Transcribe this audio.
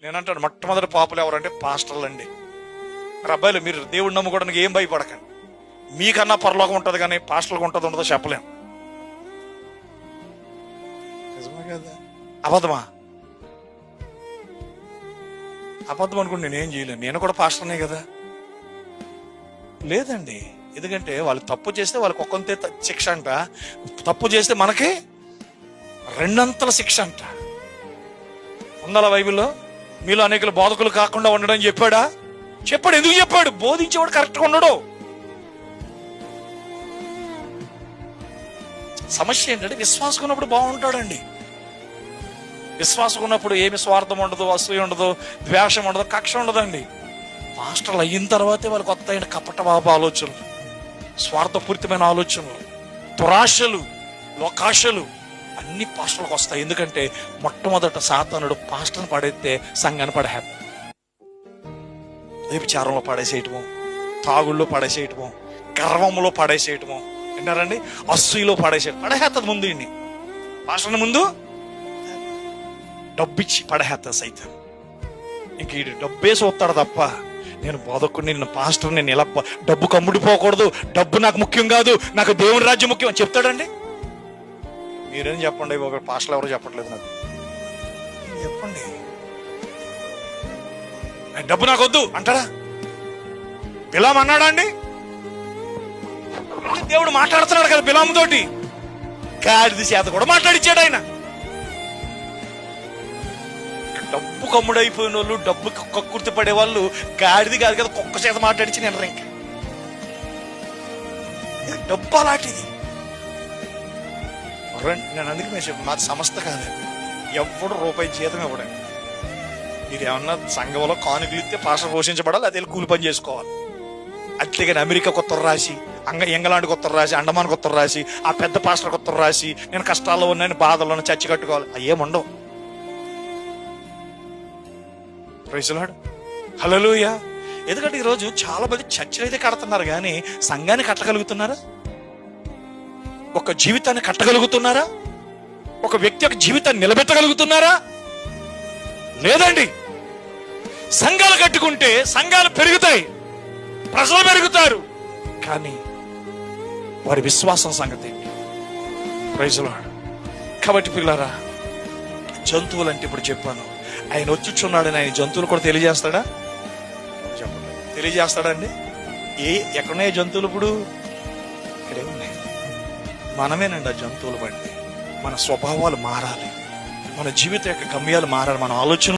నేనంటాను మొట్టమొదటి పాపులు ఎవరంటే పాస్టర్లు అండి. అబ్బాయిలు మీరు దేవుడిని నమ్ముకోవడానికి ఏం భయపడకండి. మీకన్నా పరలోకం ఉంటుంది కానీ పాస్టర్లకు ఉంటుంది ఉండదో చెప్పలేం. నిజమే కదా? అబద్ధమా? అబద్ధం అనుకుంటే నేనేం చేయలేను. నేను కూడా పాస్టర్నే కదా. లేదండి, ఎందుకంటే వాళ్ళు తప్పు చేస్తే వాళ్ళకి ఒక్కంతే శిక్ష అంట, తప్పు చేస్తే మనకి రెండంతల శిక్ష అంట. ఉండాల బైబిల్లో? మీలో అనేకలు బోధకులు కాకుండా ఉండడం చెప్పాడా? చెప్పాడు. ఎందుకు చెప్పాడు? బోధించేవాడు కరెక్ట్గా ఉండడు. సమస్య ఏంటంటే విశ్వాసం ఉన్నప్పుడు బాగుంటాడండి. విశ్వాసం ఉన్నప్పుడు ఏమి స్వార్థం ఉండదు, అసూయ ఉండదు, ద్వేషం ఉండదు, కక్ష ఉండదండి. పాస్టర్లు అయిన తర్వాతే వాళ్ళకి కొత్త కపట బాబు ఆలోచనలు, స్వార్థపూరితమైన ఆలోచనలు, దురాశలు, లోకాశలు అన్ని పాస్టర్లకు వస్తాయి. ఎందుకంటే మొట్టమొదట సాతానుడు పాస్టర్ని పడేస్తే సంఘాన్ని పడేస్తాడు. వ్యభిచారంలో పడేసేయటము, తాగుళ్ళలో పడేసేయటము, గర్వంలో పడేసేయటము, విన్నారండి, అసూయలో పడేసేస్తుంది. ముందు ఇన్ని పాస్టర్ని ముందు డబ్బిచ్చి పడేస్తుంది సైతం. ఇంక ఈ డబ్బే చూస్తాడు తప్ప నేను బోధకుడిని, నేను పాస్టర్, నేను ఇలా డబ్బు కమ్ముడిపోకూడదు, డబ్బు నాకు ముఖ్యం కాదు, నాకు దేవుని రాజ్యం ముఖ్యం అని చెప్తాడండి. మీరేం చెప్పండి, ఒక పాస్టర్లు ఎవరు చెప్పట్లేదు నాకు. చెప్పండి, డబ్బు నాకు వద్దు అంటాడా? బిలాం అన్నాడా అండి? దేవుడు మాట్లాడుతున్నాడు కదా బిలాముతోటి. గాడిది చేత కూడా మాట్లాడిచ్చాడు ఆయన. డబ్బు కమ్ముడైపోయిన వాళ్ళు, డబ్బు కక్కుర్తి పడే వాళ్ళు గాడిది కాదు కదా, కుక్క చేత మాట్లాడిచి నేను ఇంక డబ్బు అలాంటిది. నేను అందుకే నేను చెప్పాను, మాది సంస్థ కాదండి, ఎవడు రూపాయి జీతం ఇవ్వడండి. మీరు ఏమన్నా సంఘంలో కానుకలు ఇస్తే పాస్టర్ పోషించబడాలి, అదే కూలి పని చేసుకోవాలి. అట్లేగాని అమెరికా కొత్త రాసి, ఇంగ్లాండ్ కొత్త రాసి, అండమాన్ కొత్త రాసి, ఆ పెద్ద పాస్టర్ కొత్త రాసి నేను కష్టాల్లో ఉన్నాను, బాధల్లో చచ్చి కట్టుకోవాలి, అయ్యేముండవు. ప్రైజ్ లార్డ్, హల్లెలూయా. ఎందుకంటే ఈరోజు చాలా మంది చర్చలు అయితే కడుతున్నారు కానీ సంఘాన్ని కట్టగలుగుతున్నారా? ఒక జీవితాన్ని కట్టగలుగుతున్నారా? ఒక వ్యక్తి యొక్క జీవితాన్ని నిలబెట్టగలుగుతున్నారా? లేదండి. సంఘాలు కట్టుకుంటే సంఘాలు పెరుగుతాయి, ప్రజలు పెరుగుతారు, కానీ వారి విశ్వాసం సంగతి ఏంటి? Praise lord. కాబట్టి పిల్లరా, జంతువులు అంటే ఇప్పుడు చెప్పాను, ఆయన వచ్చుచున్నాడని ఆయన జంతువులు కూడా తెలియజేస్తాడా? చెప్పండి, తెలియజేస్తాడండి. ఎక్కడున్నాయి జంతువులు? ఇప్పుడు ఇక్కడే ఉన్నాయి. మనమేనండి ఆ జంతువులు బండి. మన స్వభావాలు మారాలి, మన జీవితం యొక్క గమ్యాలు మారాలి, మన ఆలోచన